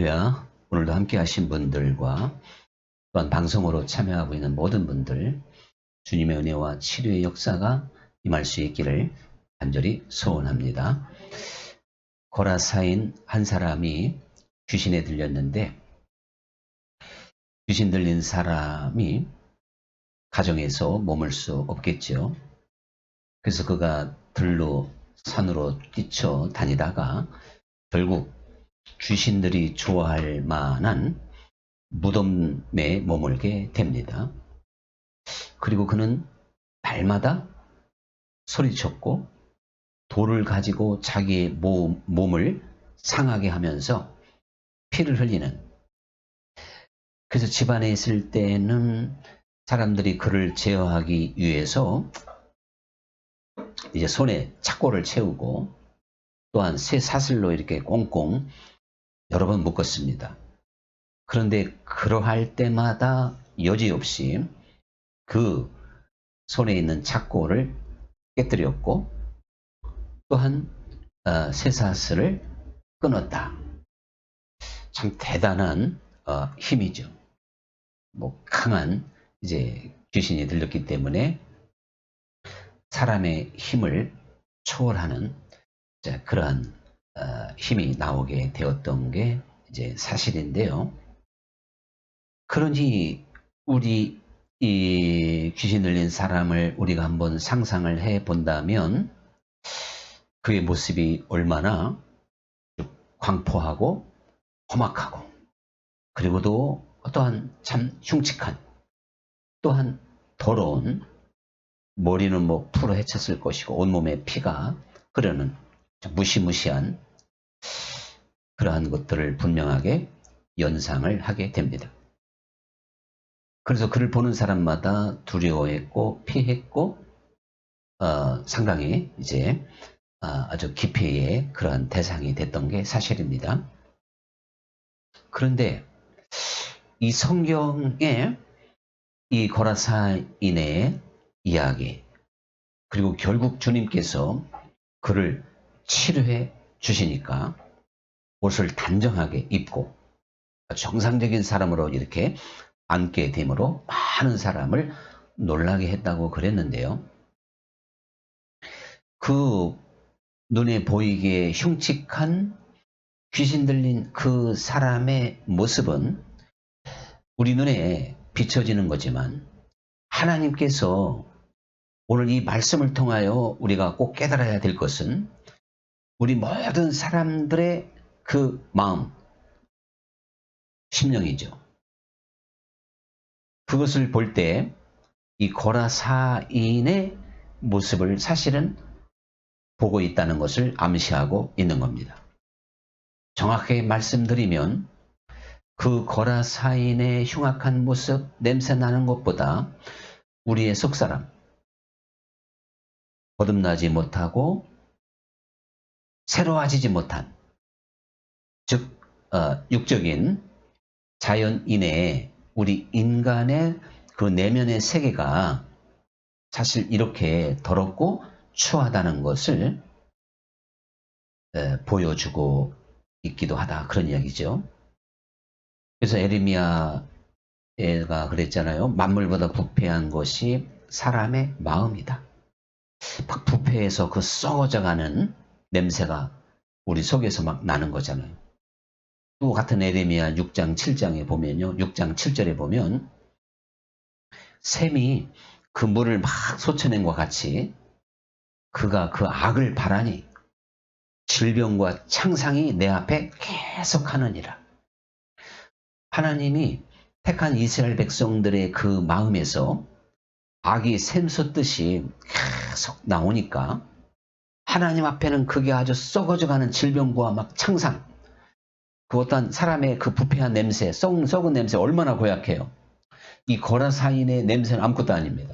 할렐루야. 오늘도 함께 하신 분들과 또한 방송으로 참여하고 있는 모든 분들, 주님의 은혜와 치료의 역사가 임할 수 있기를 간절히 소원합니다. 거라사인 한 사람이 귀신에 들렸는데, 귀신 들린 사람이 가정에서 머물 수 없겠죠. 그래서 그가 들로 산으로 뛰쳐 다니다가 결국 귀신들이 좋아할 만한 무덤에 머물게 됩니다. 그리고 그는 날마다 소리쳤고 돌을 가지고 자기의 몸을 상하게 하면서 피를 흘리는, 그래서 집안에 있을 때는 사람들이 그를 제어하기 위해서 이제 손에 착고를 채우고 또한 쇠 사슬로 이렇게 꽁꽁 여러 번 묶었습니다. 그런데 그러할 때마다 여지없이 그 손에 있는 착고를 깨뜨렸고 또한 쇠사슬을 끊었다. 참 대단한 힘이죠. 강한 이제 귀신이 들렸기 때문에 사람의 힘을 초월하는 그러한 힘이 나오게 되었던 게 이제 사실인데요. 그러니 우리 이 귀신 들린 사람을 우리가 한번 상상을 해 본다면 그의 모습이 얼마나 광포하고 험악하고, 그리고도 어떠한 참 흉측한, 또한 더러운, 머리는 풀어 헤쳤을 것이고 온몸에 피가 흐르는 무시무시한 그러한 것들을 분명하게 연상을 하게 됩니다. 그래서 그를 보는 사람마다 두려워했고 피했고 상당히 이제 아주 기피의 그러한 대상이 됐던 게 사실입니다. 그런데 이 성경에 이 거라사인의 이야기, 그리고 결국 주님께서 그를 치료해 주시니까 옷을 단정하게 입고 정상적인 사람으로 이렇게 앉게 되므로 많은 사람을 놀라게 했다고 그랬는데요. 그 눈에 보이기에 흉측한 귀신 들린 그 사람의 모습은 우리 눈에 비춰지는 거지만, 하나님께서 오늘 이 말씀을 통하여 우리가 꼭 깨달아야 될 것은 우리 모든 사람들의 그 마음, 심령이죠. 그것을 볼 때 이 거라사인의 모습을 사실은 보고 있다는 것을 암시하고 있는 겁니다. 정확하게 말씀드리면 그 거라사인의 흉악한 모습, 냄새 나는 것보다 우리의 속사람, 거듭나지 못하고 새로워지지 못한, 즉 육적인 자연 이내에 우리 인간의 그 내면의 세계가 사실 이렇게 더럽고 추하다는 것을 보여주고 있기도 하다, 그런 이야기죠. 그래서 에레미야가 그랬잖아요. 만물보다 부패한 것이 사람의 마음이다. 막 부패해서 그 썩어져가는 냄새가 우리 속에서 막 나는 거잖아요. 또 같은 에레미야 6장 7장에 보면요, 6장 7절에 보면 샘이 그 물을 막 쏟아낸 것 같이 그가 그 악을 바라니 질병과 창상이 내 앞에 계속 하느니라. 하나님이 택한 이스라엘 백성들의 그 마음에서 악이 샘솟듯이 계속 나오니까 하나님 앞에는 그게 아주 썩어져가는 질병과 막 창상, 그 어떤 사람의 그 부패한 냄새, 썩은 냄새 얼마나 고약해요. 이 거라사인의 냄새는 아무것도 아닙니다.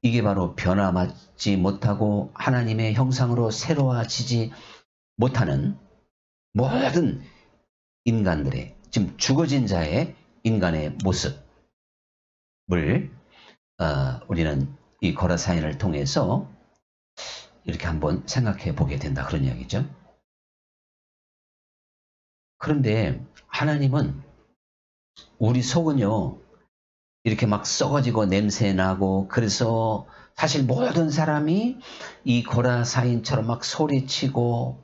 이게 바로 변화맞지 못하고 하나님의 형상으로 새로워지지 못하는 모든 인간들의, 지금 죽어진 자의 인간의 모습을 우리는 이 거라사인을 통해서 이렇게 한번 생각해 보게 된다, 그런 이야기죠. 그런데 하나님은 우리 속은요, 이렇게 막 썩어지고 냄새나고, 그래서 사실 모든 사람이 이 고라사인처럼 막 소리치고,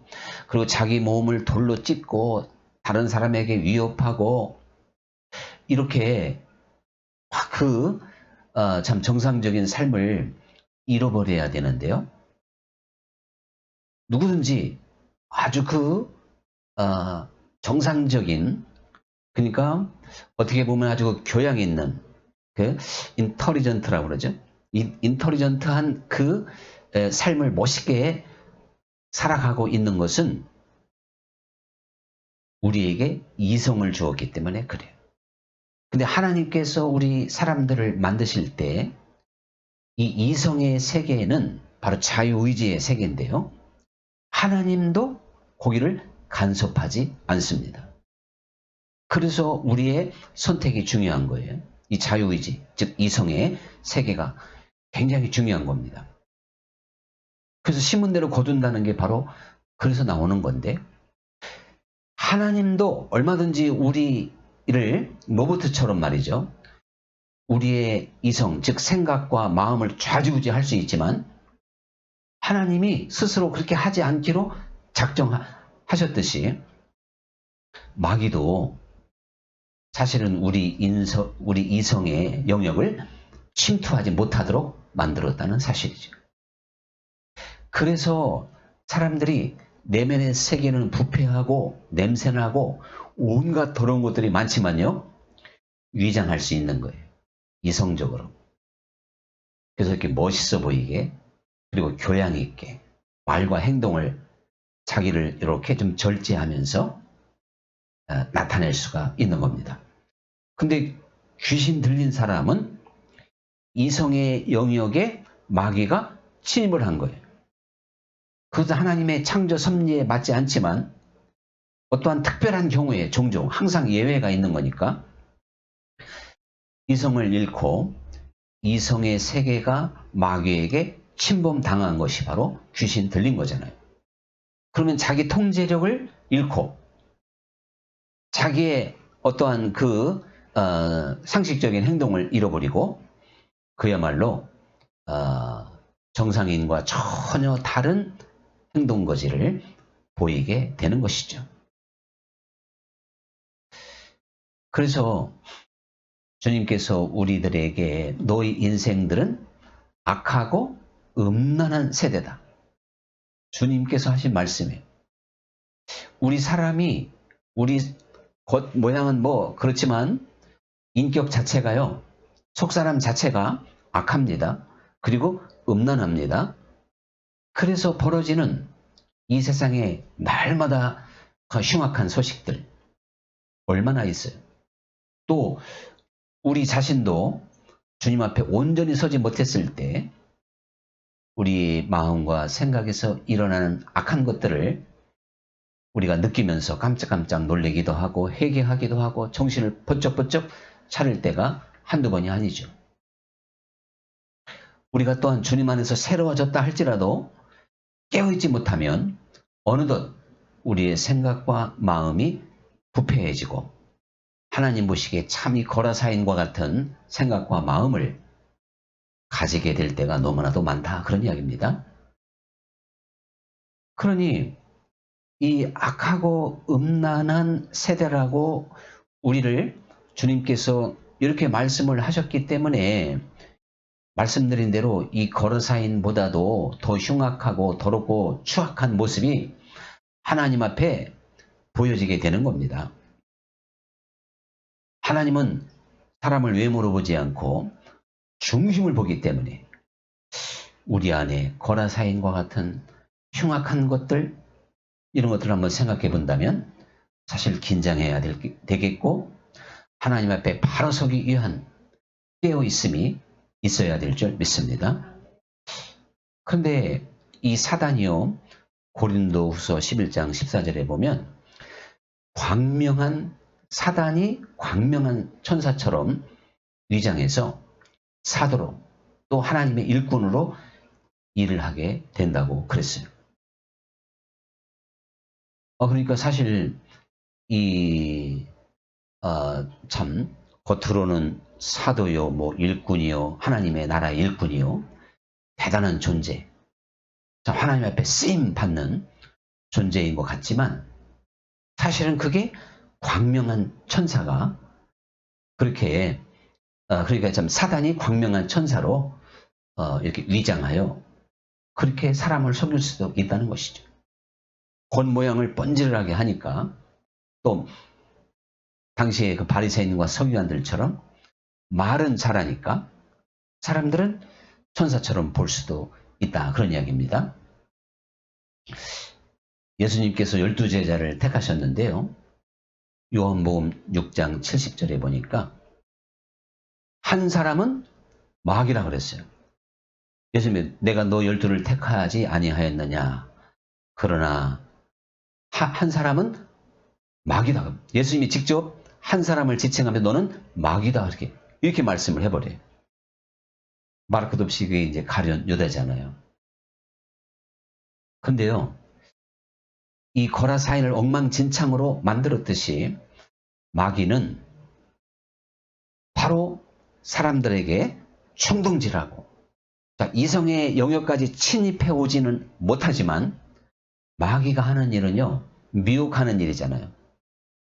그리고 자기 몸을 돌로 찢고 다른 사람에게 위협하고, 이렇게 참 정상적인 삶을 잃어버려야 되는데요. 누구든지 아주 정상적인, 그러니까 어떻게 보면 아주 교양 있는, 인터리전트라고 그러죠. 인터리전트한 삶을 멋있게 살아가고 있는 것은 우리에게 이성을 주었기 때문에 그래요. 근데 하나님께서 우리 사람들을 만드실 때 이 이성의 세계는 바로 자유의지의 세계인데요. 하나님도 거기를 간섭하지 않습니다. 그래서 우리의 선택이 중요한 거예요. 이 자유의지, 즉 이성의 세계가 굉장히 중요한 겁니다. 그래서 심은대로 거둔다는 게 바로 그래서 나오는 건데, 하나님도 얼마든지 우리를 로봇처럼 말이죠. 우리의 이성, 즉 생각과 마음을 좌지우지할 수 있지만 하나님이 스스로 그렇게 하지 않기로 작정하셨듯이 마귀도 사실은 우리 이성의 영역을 침투하지 못하도록 만들었다는 사실이죠. 그래서 사람들이 내면의 세계는 부패하고 냄새나고 온갖 더러운 것들이 많지만요, 위장할 수 있는 거예요. 이성적으로. 그래서 이렇게 멋있어 보이게, 그리고 교양 있게 말과 행동을 자기를 이렇게 좀 절제하면서 나타낼 수가 있는 겁니다. 근데 귀신 들린 사람은 이성의 영역에 마귀가 침입을 한 거예요. 그것도 하나님의 창조 섭리에 맞지 않지만 어떠한 특별한 경우에 종종 항상 예외가 있는 거니까 이성을 잃고 이성의 세계가 마귀에게 침범당한 것이 바로 귀신 들린 거잖아요. 그러면 자기 통제력을 잃고 자기의 어떠한 상식적인 행동을 잃어버리고 그야말로 정상인과 전혀 다른 행동 거지를 보이게 되는 것이죠. 그래서 주님께서 우리들에게 너희 인생들은 악하고 음란한 세대다. 주님께서 하신 말씀이에요. 우리 사람이 우리 겉 모양은 그렇지만 인격 자체가요, 속사람 자체가 악합니다. 그리고 음란합니다. 그래서 벌어지는 이 세상에 날마다 흉악한 소식들 얼마나 있어요. 또 우리 자신도 주님 앞에 온전히 서지 못했을 때 우리 마음과 생각에서 일어나는 악한 것들을 우리가 느끼면서 깜짝깜짝 놀래기도 하고 회개하기도 하고 정신을 번쩍번쩍 차릴 때가 한두 번이 아니죠. 우리가 또한 주님 안에서 새로워졌다 할지라도 깨어있지 못하면 어느덧 우리의 생각과 마음이 부패해지고 하나님 보시기에 참 이 거라사인과 같은 생각과 마음을 가지게 될 때가 너무나도 많다, 그런 이야기입니다. 그러니 이 악하고 음란한 세대라고 우리를 주님께서 이렇게 말씀을 하셨기 때문에 말씀드린 대로 이 거라사인보다도 더 흉악하고 더럽고 추악한 모습이 하나님 앞에 보여지게 되는 겁니다. 하나님은 사람을 외모로 보지 않고 중심을 보기 때문에 우리 안에 거라사인과 같은 흉악한 것들, 이런 것들을 한번 생각해 본다면 사실 긴장해야 되겠고 하나님 앞에 바로 서기 위한 깨어있음이 있어야 될 줄 믿습니다. 그런데 이 사단이요, 고린도후서 11장 14절에 보면 사단이 광명한 천사처럼 위장해서 사도로 또 하나님의 일꾼으로 일을 하게 된다고 그랬어요. 그러니까 사실 이, 참, 겉으로는 사도요, 뭐, 일꾼이요, 하나님의 나라의 일꾼이요, 대단한 존재, 참, 하나님 앞에 쓰임 받는 존재인 것 같지만, 사실은 그게 광명한 천사가 그렇게, 그러니까 참, 사단이 광명한 천사로, 이렇게 위장하여 그렇게 사람을 속일 수도 있다는 것이죠. 겉모양을 번지르하게 하니까, 또, 당시에 그 바리새인과 서기관들처럼 말은 잘하니까 사람들은 천사처럼 볼 수도 있다. 그런 이야기입니다. 예수님께서 12제자를 택하셨는데요. 요한복음 6장 70절에 보니까 한 사람은 마귀라 그랬어요. 예수님이 내가 너 12를 택하지 아니하였느냐. 그러나 한 사람은 마귀다. 예수님이 직접 한 사람을 지칭하면 너는 마귀다. 이렇게 말씀을 해버려요. 말 것 없이 그게 이제 가룟 유다잖아요. 근데요, 이 거라사인을 엉망진창으로 만들었듯이 마귀는 바로 사람들에게 충동질하고, 자, 이성의 영역까지 침입해 오지는 못하지만 마귀가 하는 일은요, 미혹하는 일이잖아요.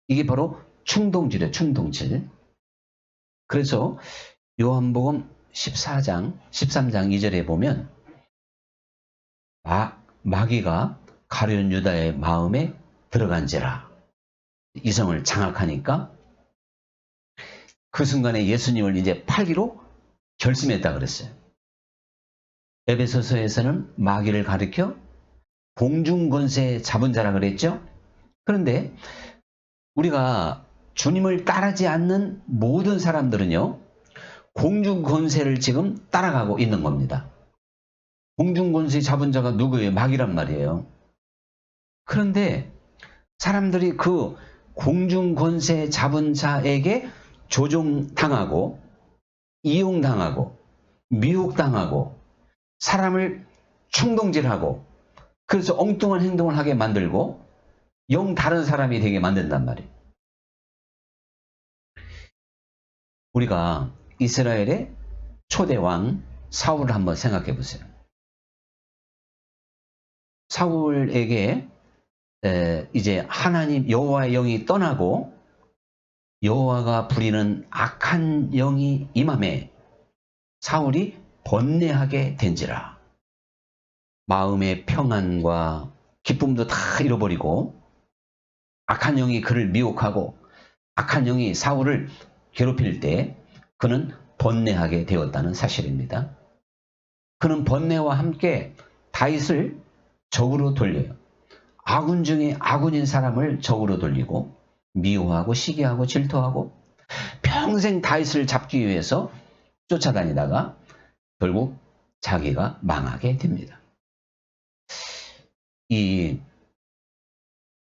이게 바로 충동질이에요. 충동질. 그래서 요한복음 14장 13장 2절에 보면 마귀가 가룟 유다의 마음에 들어간지라, 이성을 장악하니까 그 순간에 예수님을 이제 팔기로 결심했다 그랬어요. 에베소서에서는 마귀를 가리켜 공중권세 잡은 자라 그랬죠. 그런데 우리가 주님을 따르지 않는 모든 사람들은요, 공중권세를 지금 따라가고 있는 겁니다. 공중권세 잡은 자가 누구예요? 마귀란 말이에요. 그런데 사람들이 그 공중권세 잡은 자에게 조종당하고, 이용당하고, 미혹당하고, 사람을 충동질하고, 그래서 엉뚱한 행동을 하게 만들고 영 다른 사람이 되게 만든단 말이에요. 우리가 이스라엘의 초대 왕 사울을 한번 생각해 보세요. 사울에게 이제 하나님 여호와의 영이 떠나고 여호와가 부리는 악한 영이 임함에 사울이 번뇌하게 된지라. 마음의 평안과 기쁨도 다 잃어버리고 악한 영이 그를 미혹하고 악한 영이 사울을 괴롭힐 때 그는 번뇌하게 되었다는 사실입니다. 그는 번뇌와 함께 다윗을 적으로 돌려요. 아군 중에 아군인 사람을 적으로 돌리고 미워하고 시기하고 질투하고 평생 다윗을 잡기 위해서 쫓아다니다가 결국 자기가 망하게 됩니다. 이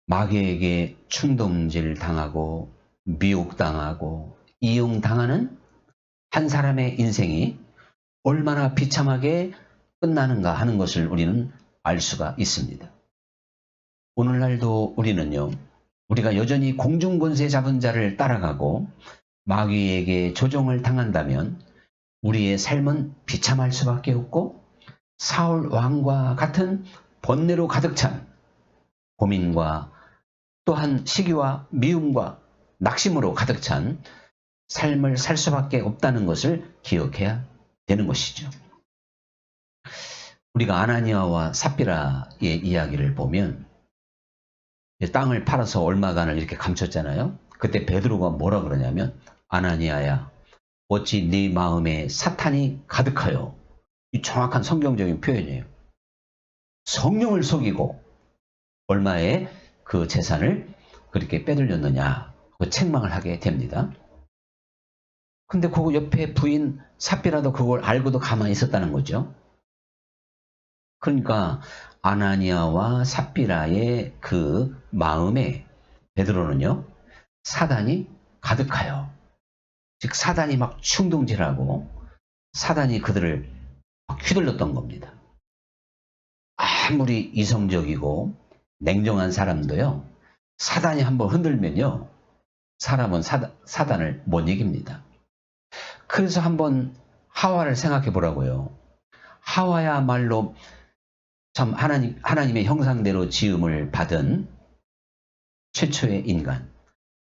마귀에게 충동질 당하고 미혹당하고 이용당하는 한 사람의 인생이 얼마나 비참하게 끝나는가 하는 것을 우리는 알 수가 있습니다. 오늘날도 우리는요, 우리가 여전히 공중권세 잡은 자를 따라가고 마귀에게 조종을 당한다면 우리의 삶은 비참할 수밖에 없고 사울 왕과 같은 번뇌로 가득 찬 고민과 또한 시기와 미움과 낙심으로 가득 찬 삶을 살 수밖에 없다는 것을 기억해야 되는 것이죠. 우리가 아나니아와 삽비라의 이야기를 보면 땅을 팔아서 얼마간을 이렇게 감췄잖아요. 그때 베드로가 뭐라 그러냐면 아나니아야 어찌 네 마음에 사탄이 가득하여, 이 정확한 성경적인 표현이에요. 성령을 속이고 얼마의 그 재산을 그렇게 빼돌렸느냐 그 책망을 하게 됩니다. 근데 그 옆에 부인 삽비라도 그걸 알고도 가만히 있었다는 거죠. 그러니까 아나니아와 삽비라의 그 마음에 베드로는요, 사단이 가득하여, 즉 사단이 막 충동질하고 사단이 그들을 막 휘둘렀던 겁니다. 아무리 이성적이고 냉정한 사람도요, 사단이 한번 흔들면요. 사람은 사단을 못 이깁니다. 그래서 한번 하와를 생각해 보라고요. 하와야말로 참 하나님의 형상대로 지음을 받은 최초의 인간.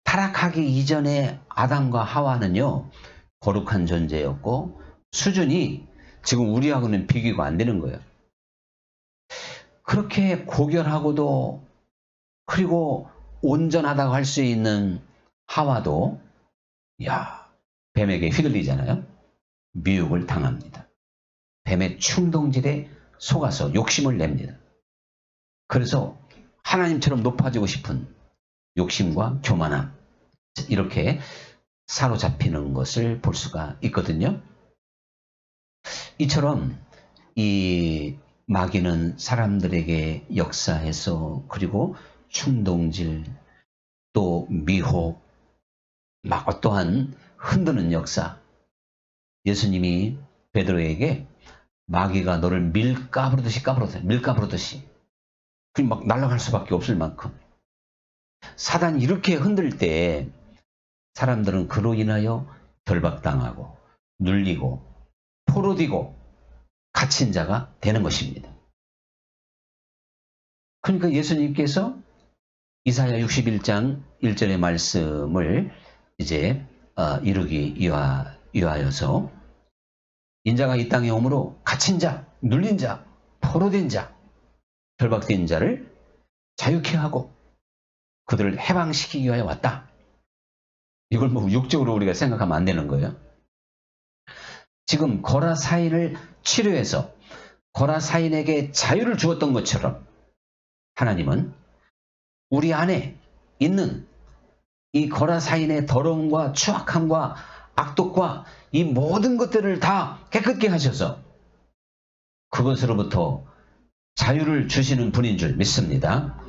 타락하기 이전에 아담과 하와는요, 거룩한 존재였고, 수준이 지금 우리하고는 비교가 안 되는 거예요. 그렇게 고결하고도, 그리고 온전하다고 할 수 있는 하와도, 뱀에게 휘둘리잖아요. 미혹을 당합니다. 뱀의 충동질에 속아서 욕심을 냅니다. 그래서 하나님처럼 높아지고 싶은 욕심과 교만함, 이렇게 사로잡히는 것을 볼 수가 있거든요. 이처럼 이 마귀는 사람들에게 역사해서, 그리고 충동질, 또 미혹, 막 어떠한 흔드는 역사. 예수님이 베드로에게 마귀가 너를 밀가부르듯이 밀가부르듯이 막 날아갈 수밖에 없을 만큼 사단이 이렇게 흔들 때 사람들은 그로 인하여 결박당하고 눌리고 포로되고 갇힌 자가 되는 것입니다. 그러니까 예수님께서 이사야 61장 1절의 말씀을 이제 이루기 위하여서 인자가 이 땅에 오므로 갇힌 자, 눌린 자, 포로된 자, 결박된 자를 자유케 하고 그들을 해방시키기 위하여 왔다. 이걸 뭐 육적으로 우리가 생각하면 안 되는 거예요. 지금 거라사인을 치료해서 거라사인에게 자유를 주었던 것처럼 하나님은 우리 안에 있는 이 거라사인의 더러움과 추악함과 악독과 이 모든 것들을 다 깨끗게 하셔서 그것으로부터 자유를 주시는 분인 줄 믿습니다.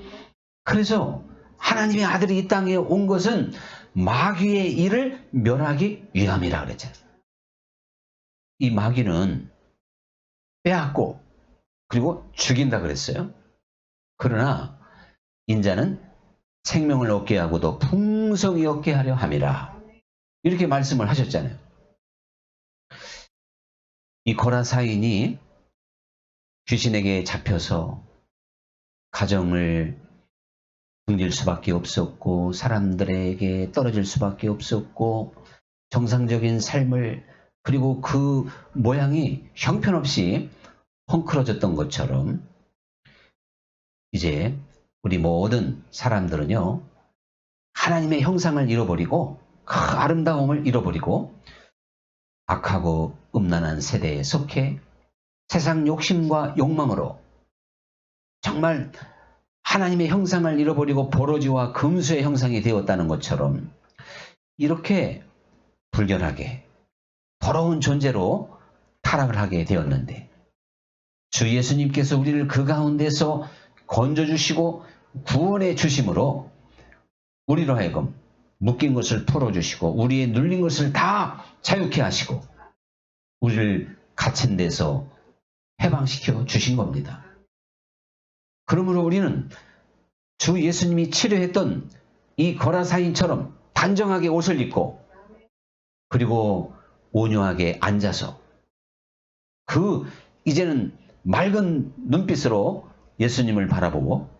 그래서 하나님의 아들이 이 땅에 온 것은 마귀의 일을 멸하기 위함이라 그랬잖아요. 이 마귀는 빼앗고 그리고 죽인다 그랬어요. 그러나 인자는 생명을 얻게 하고도 풍성히 얻게 하려 함이라. 이렇게 말씀을 하셨잖아요. 이 거라사인이 귀신에게 잡혀서 가정을 등질 수밖에 없었고 사람들에게 떨어질 수밖에 없었고 정상적인 삶을, 그리고 그 모양이 형편없이 헝클어졌던 것처럼 이제 우리 모든 사람들은요, 하나님의 형상을 잃어버리고 그 아름다움을 잃어버리고 악하고 음란한 세대에 속해 세상 욕심과 욕망으로 정말 하나님의 형상을 잃어버리고 버러지와 금수의 형상이 되었다는 것처럼 이렇게 불결하게 더러운 존재로 타락을 하게 되었는데, 주 예수님께서 우리를 그 가운데서 건져주시고 구원해 주심으로 우리로 하여금 묶인 것을 풀어주시고 우리의 눌린 것을 다 자유케 하시고 우리를 갇힌 데서 해방시켜 주신 겁니다. 그러므로 우리는 주 예수님이 치료했던 이 거라사인처럼 단정하게 옷을 입고 그리고 온유하게 앉아서 이제는 맑은 눈빛으로 예수님을 바라보고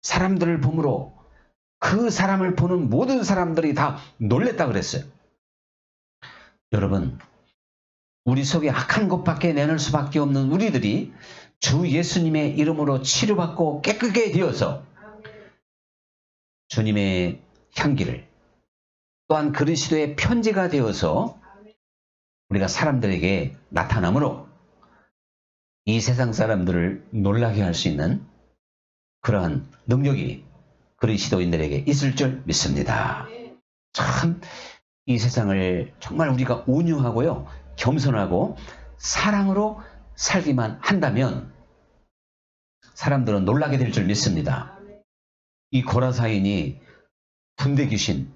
사람들을 보므로 그 사람을 보는 모든 사람들이 다 놀랬다 그랬어요. 여러분, 우리 속에 악한 것밖에 내놓을 수밖에 없는 우리들이 주 예수님의 이름으로 치료받고 깨끗게 되어서 주님의 향기를, 또한 그리스도의 편지가 되어서 우리가 사람들에게 나타남으로 이 세상 사람들을 놀라게 할 수 있는 그러한 능력이 그리스도인들에게 있을 줄 믿습니다. 참 이 세상을 정말 우리가 온유하고요, 겸손하고 사랑으로 살기만 한다면 사람들은 놀라게 될 줄 믿습니다. 이 거라사인이 군대 귀신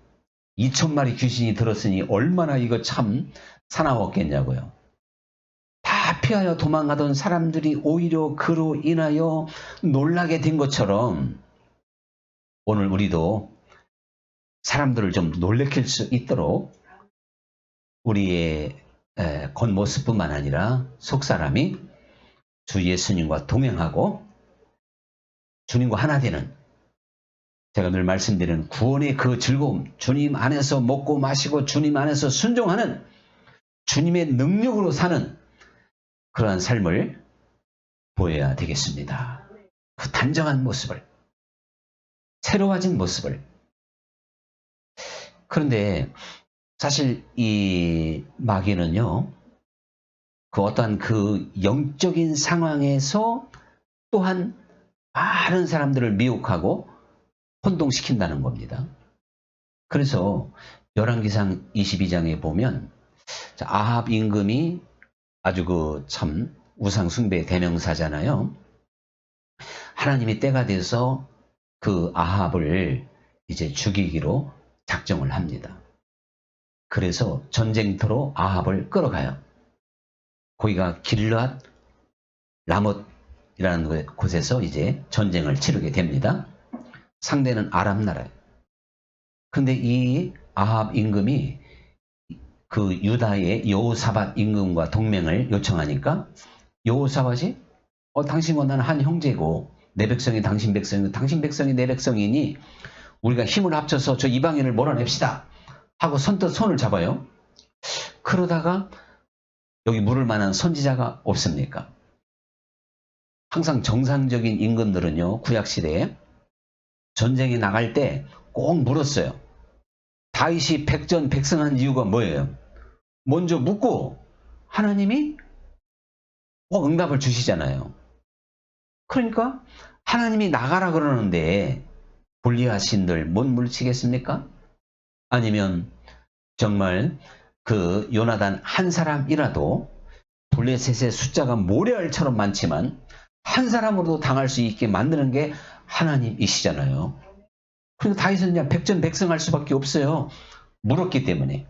2,000마리 귀신이 들었으니 얼마나 이거 참 사나웠겠냐고요. 다 피하여 도망가던 사람들이 오히려 그로 인하여 놀라게 된 것처럼 오늘 우리도 사람들을 좀 놀래킬 수 있도록 우리의 겉모습뿐만 아니라 속사람이 주 예수님과 동행하고 주님과 하나 되는, 제가 늘 말씀드리는 구원의 그 즐거움, 주님 안에서 먹고 마시고 주님 안에서 순종하는, 주님의 능력으로 사는 그러한 삶을 보여야 되겠습니다. 그 단정한 모습을, 새로워진 모습을. 그런데 사실 이 마귀는요, 그 어떠한 그 영적인 상황에서 또한 많은 사람들을 미혹하고 혼동시킨다는 겁니다. 그래서 열왕기상 22장에 보면 아합 임금이 아주 그 참 우상 숭배의 대명사잖아요. 하나님이 때가 돼서 그 아합을 이제 죽이기로 작정을 합니다. 그래서 전쟁터로 아합을 끌어가요. 거기가 길르앗 라못이라는 곳에서 이제 전쟁을 치르게 됩니다. 상대는 아람 나라예요. 근데 이 아합 임금이 그 유다의 여호사밧 임금과 동맹을 요청하니까 여호사밧이 당신과 나는 한 형제고 내 백성이 당신 백성이고 당신 백성이 내 백성이니 우리가 힘을 합쳐서 저 이방인을 몰아냅시다 하고 선뜻 손을 잡아요. 그러다가 여기 물을 만한 선지자가 없습니까? 항상 정상적인 임금들은요, 구약시대에 전쟁에 나갈 때 꼭 물었어요. 다윗이 백전백승한 이유가 뭐예요? 먼저 묻고 하나님이 꼭 응답을 주시잖아요. 그러니까 하나님이 나가라 그러는데 골리앗인들 못 물리치겠습니까? 아니면 정말 그 요나단 한 사람이라도 블레셋의 숫자가 모래알처럼 많지만 한 사람으로도 당할 수 있게 만드는 게 하나님이시잖아요. 그러니까 다윗은 그냥 백전백승할 수밖에 없어요. 물었기 때문에.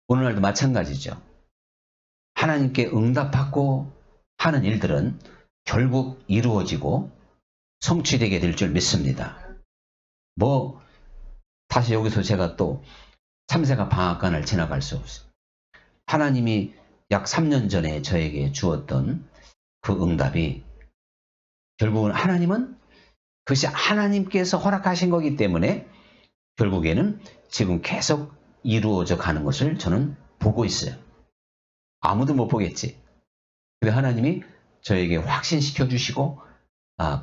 오늘날도 마찬가지죠. 하나님께 응답받고 하는 일들은 결국 이루어지고 성취되게 될 줄 믿습니다. 다시 여기서 제가 또 참새가 방앗간을 지나갈 수 없어요. 하나님이 약 3년 전에 저에게 주었던 그 응답이 결국은 하나님은 그것이 하나님께서 허락하신 거기 때문에 결국에는 지금 계속 이루어져 가는 것을 저는 보고 있어요. 아무도 못 보겠지. 근데 하나님이 저에게 확신시켜 주시고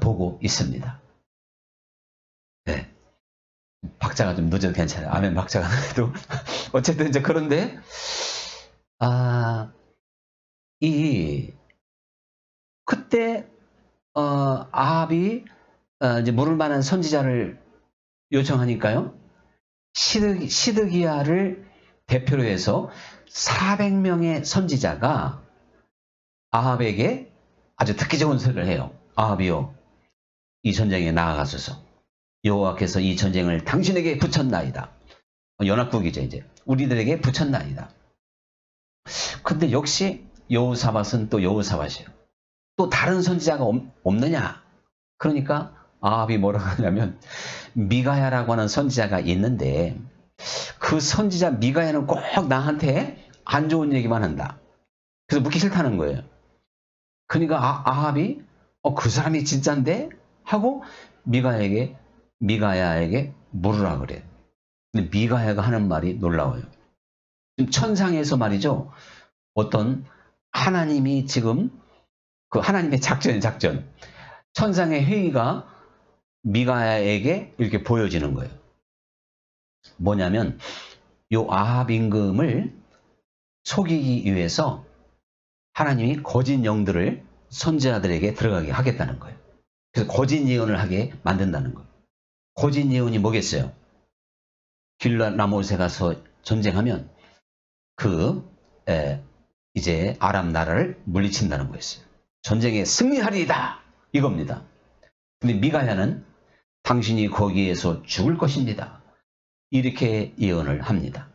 보고 있습니다. 네. 박자가 좀 늦어도 괜찮아요. 아멘 박자가 늦어도. 어쨌든 이제 그런데 그때 아합이 이제 물을 만한 선지자를 요청하니까요. 시드기야를 대표로 해서 400명의 선지자가 아합에게 아주 듣기 좋은 소리를 해요. 아합이요, 이 전쟁에 나아가소서. 여호와께서 이 전쟁을 당신에게 붙였나이다. 연합국이죠, 이제. 우리들에게 붙였나이다. 근데 역시 여호사밧은 또 여호사밧이에요. 또 다른 선지자가 없느냐? 그러니까 아합이 뭐라고 하냐면 미가야라고 하는 선지자가 있는데 그 선지자 미가야는 꼭 나한테 안 좋은 얘기만 한다. 그래서 묻기 싫다는 거예요. 그러니까 아합이 그 사람이 진짠데? 하고 미가야에게 물으라 그래요. 근데 미가야가 하는 말이 놀라워요. 천상에서 말이죠. 어떤 하나님이 지금 그 하나님의 작전. 천상의 회의가 미가야에게 이렇게 보여지는 거예요. 뭐냐면 요 아합 임금을 속이기 위해서 하나님이 거짓 영들을 선지자들에게 들어가게 하겠다는 거예요. 그래서 거짓 예언을 하게 만든다는 거예요. 거짓 예언이 뭐겠어요? 길르앗 라못에 가서 전쟁하면 이제 아람 나라를 물리친다는 거였어요. 전쟁에 승리하리이다 이겁니다. 근데 미가야는 당신이 거기에서 죽을 것입니다. 이렇게 예언을 합니다.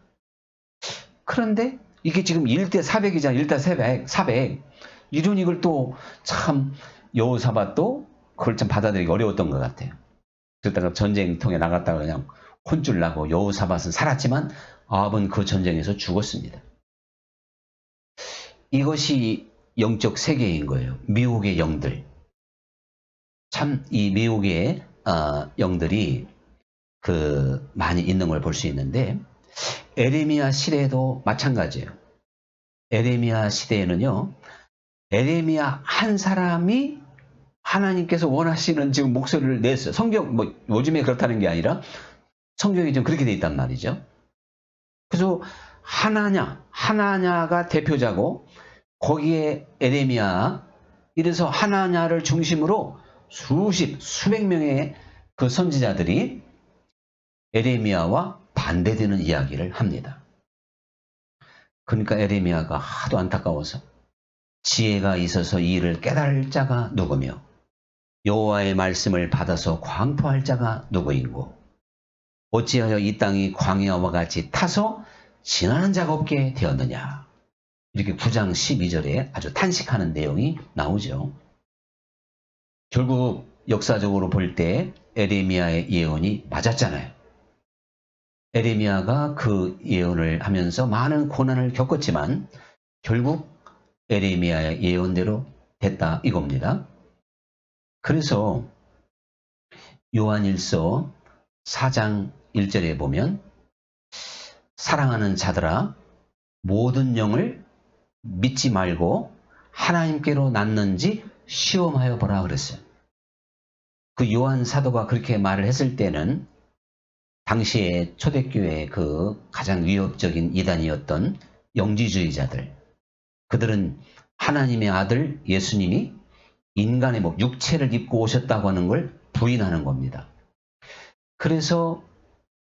그런데 이게 지금 1대 400이잖아요. 1대 400. 이런 이걸 또 참 여호사밧도 그걸 참 받아들이기 어려웠던 것 같아요. 그러다가 전쟁통에 나갔다가 그냥 혼쭐 나고 여호사밧은 살았지만 아합은 그 전쟁에서 죽었습니다. 이것이 영적 세계인 거예요. 미혹의 영들. 참 이 미혹의 영들이 많이 있는 걸 볼 수 있는데 에레미야 시대에도 마찬가지예요. 에레미야 시대에는요. 에레미야 한 사람이 하나님께서 원하시는 지금 목소리를 냈어요. 성경 뭐 요즘에 그렇다는 게 아니라 성경이 좀 그렇게 돼 있단 말이죠. 그래서 하나냐가 대표자고 거기에 에레미야 이래서 하나냐를 중심으로 수백 명의 그 선지자들이 에레미야와 반대되는 이야기를 합니다. 그러니까 에레미야가 하도 안타까워서 지혜가 있어서 이 일을 깨달을 자가 누구며 여호와의 말씀을 받아서 광포할 자가 누구인고 어찌하여 이 땅이 광야와 같이 타서 지나는 자가 없게 되었느냐. 이렇게 9장 12절에 아주 탄식하는 내용이 나오죠. 결국 역사적으로 볼 때 에레미야의 예언이 맞았잖아요. 에레미야가 그 예언을 하면서 많은 고난을 겪었지만 결국 에레미야의 예언대로 됐다 이겁니다. 그래서 요한일서 4장 1절에 보면 사랑하는 자들아 모든 영을 믿지 말고 하나님께로 났는지 시험하여 보라 그랬어요. 그 요한 사도가 그렇게 말을 했을 때는 당시에 초대교회의 그 가장 위협적인 이단이었던 영지주의자들, 그들은 하나님의 아들 예수님이 인간의 육체를 입고 오셨다고 하는 걸 부인하는 겁니다. 그래서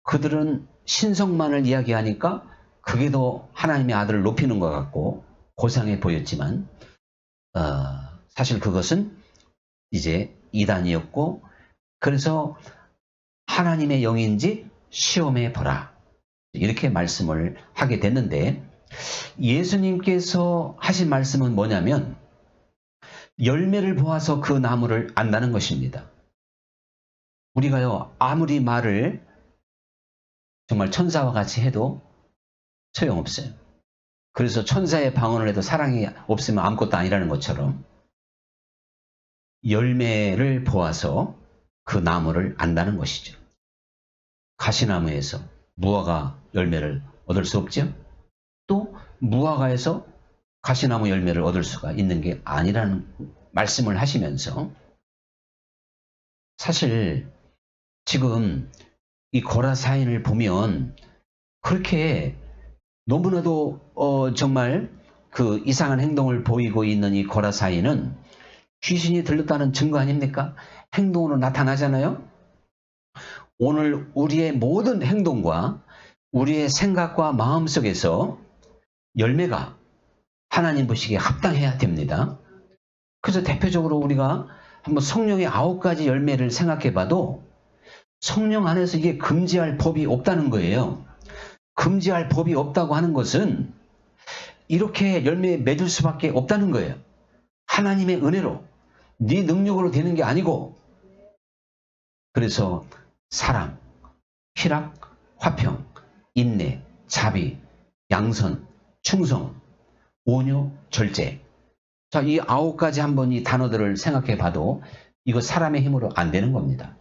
그들은 신성만을 이야기하니까 그게 더 하나님의 아들을 높이는 것 같고 고상해 보였지만 사실 그것은 이제 이단이었고 그래서 하나님의 영인지 시험해 보라 이렇게 말씀을 하게 됐는데 예수님께서 하신 말씀은 뭐냐면 열매를 보아서 그 나무를 안다는 것입니다. 우리가요 아무리 말을 정말 천사와 같이 해도 소용없어요. 그래서 천사의 방언을 해도 사랑이 없으면 아무것도 아니라는 것처럼 열매를 보아서 그 나무를 안다는 것이죠. 가시나무에서 무화과 열매를 얻을 수 없죠. 또 무화과에서 가시나무 열매를 얻을 수가 있는 게 아니라는 말씀을 하시면서 사실 지금 이 고라사인을 보면 그렇게 너무나도 정말 그 이상한 행동을 보이고 있는 이 고라사인은 귀신이 들렸다는 증거 아닙니까? 행동으로 나타나잖아요. 오늘 우리의 모든 행동과 우리의 생각과 마음 속에서 열매가 하나님 보시기에 합당해야 됩니다. 그래서 대표적으로 우리가 한번 성령의 9가지 열매를 생각해 봐도 성령 안에서 이게 금지할 법이 없다는 거예요. 금지할 법이 없다고 하는 것은 이렇게 열매에 맺을 수밖에 없다는 거예요. 하나님의 은혜로 네 능력으로 되는 게 아니고 그래서 사랑, 희락, 화평, 인내, 자비, 양선, 충성, 온유, 절제. 자, 이 9가지 한번 이 단어들을 생각해 봐도 이거 사람의 힘으로 안 되는 겁니다.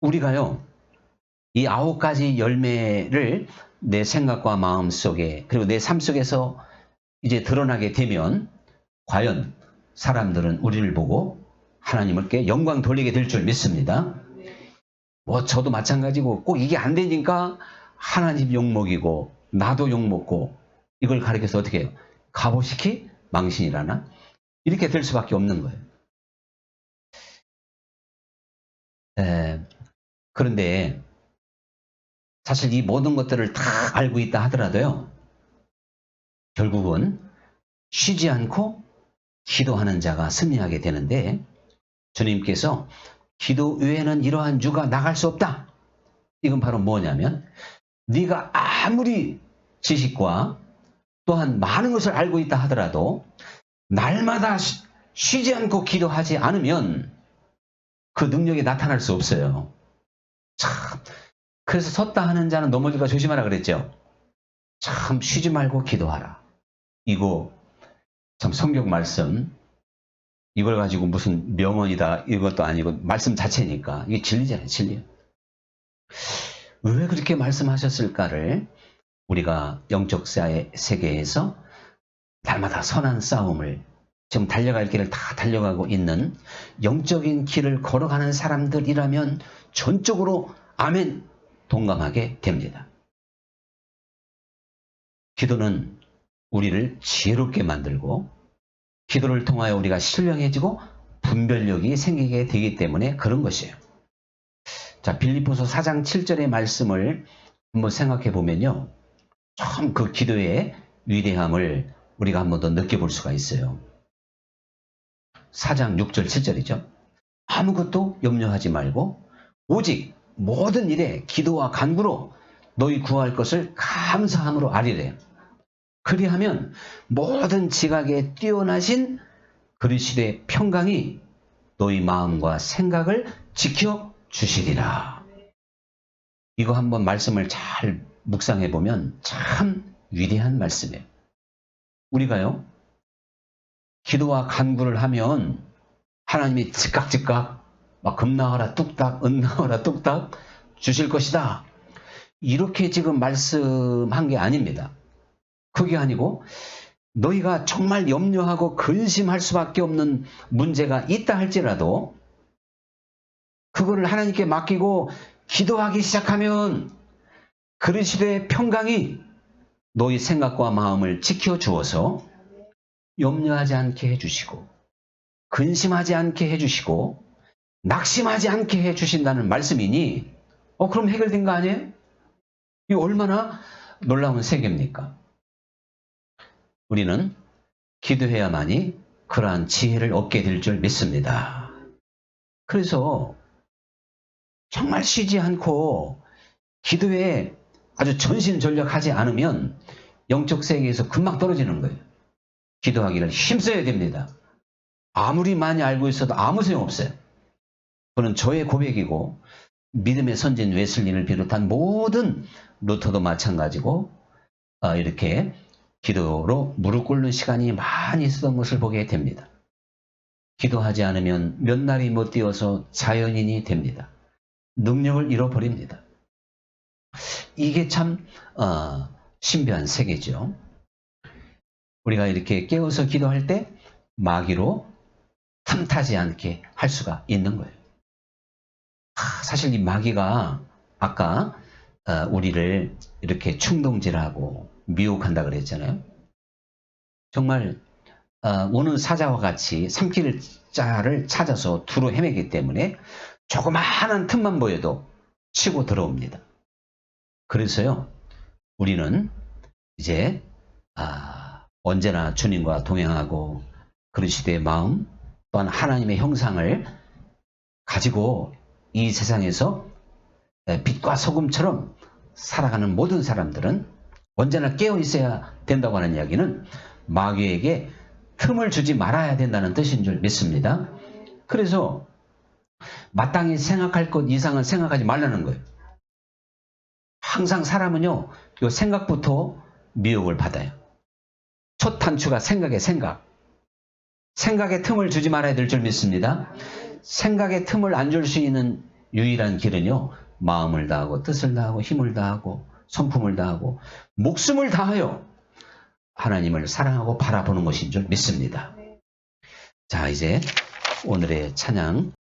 우리가요, 이 9가지 열매를 내 생각과 마음 속에 그리고 내 삶 속에서 이제 드러나게 되면 과연 사람들은 우리를 보고 하나님께 영광 돌리게 될 줄 믿습니다. 저도 마찬가지고 꼭 이게 안 되니까 하나님 욕먹이고 나도 욕먹고 이걸 가리켜서 어떻게 해요? 갑오시키 망신이라나? 이렇게 될 수밖에 없는 거예요. 그런데 사실 이 모든 것들을 다 알고 있다 하더라도요. 결국은 쉬지 않고 기도하는 자가 승리하게 되는데 주님께서 기도 외에는 이러한 유가 나갈 수 없다. 이건 바로 뭐냐면 네가 아무리 지식과 또한 많은 것을 알고 있다 하더라도 날마다 쉬지 않고 기도하지 않으면 그 능력이 나타날 수 없어요. 참. 그래서 섰다 하는 자는 넘어질까 조심하라 그랬죠. 참 쉬지 말고 기도하라. 이거 참 성경 말씀 이걸 가지고 무슨 명언이다 이것도 아니고 말씀 자체니까 이게 진리잖아요. 진리. 왜 그렇게 말씀하셨을까를 우리가 영적 세계에서 날마다 선한 싸움을 지금 달려갈 길을 다 달려가고 있는 영적인 길을 걸어가는 사람들이라면 전적으로 아멘 동감하게 됩니다. 기도는 우리를 지혜롭게 만들고 기도를 통하여 우리가 신령해지고 분별력이 생기게 되기 때문에 그런 것이에요. 자, 빌립보서 4장 7절의 말씀을 한번 생각해 보면요. 참 그 기도의 위대함을 우리가 한번 더 느껴볼 수가 있어요. 4장 6절 7절이죠. 아무것도 염려하지 말고 오직 모든 일에 기도와 간구로 너희 구할 것을 감사함으로 아리래. 그리하면 모든 지각에 뛰어나신 그리스도의 평강이 너희 마음과 생각을 지켜주시리라. 이거 한번 말씀을 잘 묵상해 보면 참 위대한 말씀이에요. 우리가요, 기도와 간구를 하면 하나님이 즉각 막 금 나와라 뚝딱, 은 나와라 뚝딱 주실 것이다. 이렇게 지금 말씀한 게 아닙니다. 그게 아니고 너희가 정말 염려하고 근심할 수밖에 없는 문제가 있다 할지라도 그거를 하나님께 맡기고 기도하기 시작하면 그리스도의 평강이 너희 생각과 마음을 지켜주어서 염려하지 않게 해주시고 근심하지 않게 해주시고 낙심하지 않게 해주신다는 말씀이니 그럼 해결된 거 아니에요? 이거 얼마나 놀라운 세계입니까? 우리는 기도해야만이 그러한 지혜를 얻게 될 줄 믿습니다. 그래서 정말 쉬지 않고 기도에 아주 전심전력하지 않으면 영적 세계에서 금방 떨어지는 거예요. 기도하기를 힘써야 됩니다. 아무리 많이 알고 있어도 아무 소용없어요. 그건 저의 고백이고 믿음의 선진 웨슬리를 비롯한 모든 루터도 마찬가지고 이렇게 기도로 무릎 꿇는 시간이 많이 있었던 것을 보게 됩니다. 기도하지 않으면 몇 날이 못 뛰어서 자연인이 됩니다. 능력을 잃어버립니다. 이게 참 신비한 세계죠. 우리가 이렇게 깨어서 기도할 때 마귀로 틈타지 않게 할 수가 있는 거예요. 사실 이 마귀가 아까 우리를 이렇게 충동질하고 미혹한다 그랬잖아요. 정말 오는 사자와 같이 삼킬 자를 찾아서 두루 헤매기 때문에 조그마한 틈만 보여도 치고 들어옵니다. 그래서요, 우리는 이제 언제나 주님과 동행하고 그리스도의 마음 또한 하나님의 형상을 가지고 이 세상에서 빛과 소금처럼 살아가는 모든 사람들은 언제나 깨어 있어야 된다고 하는 이야기는 마귀에게 틈을 주지 말아야 된다는 뜻인 줄 믿습니다. 그래서 마땅히 생각할 것 이상은 생각하지 말라는 거예요. 항상 사람은요, 이 생각부터 미혹을 받아요. 첫 단추가 생각의 생각. 생각에 틈을 주지 말아야 될 줄 믿습니다. 생각에 틈을 안 줄 수 있는 유일한 길은요, 마음을 다하고 뜻을 다하고 힘을 다하고 성품을 다하고 목숨을 다하여 하나님을 사랑하고 바라보는 것인 줄 믿습니다. 자, 이제 오늘의 찬양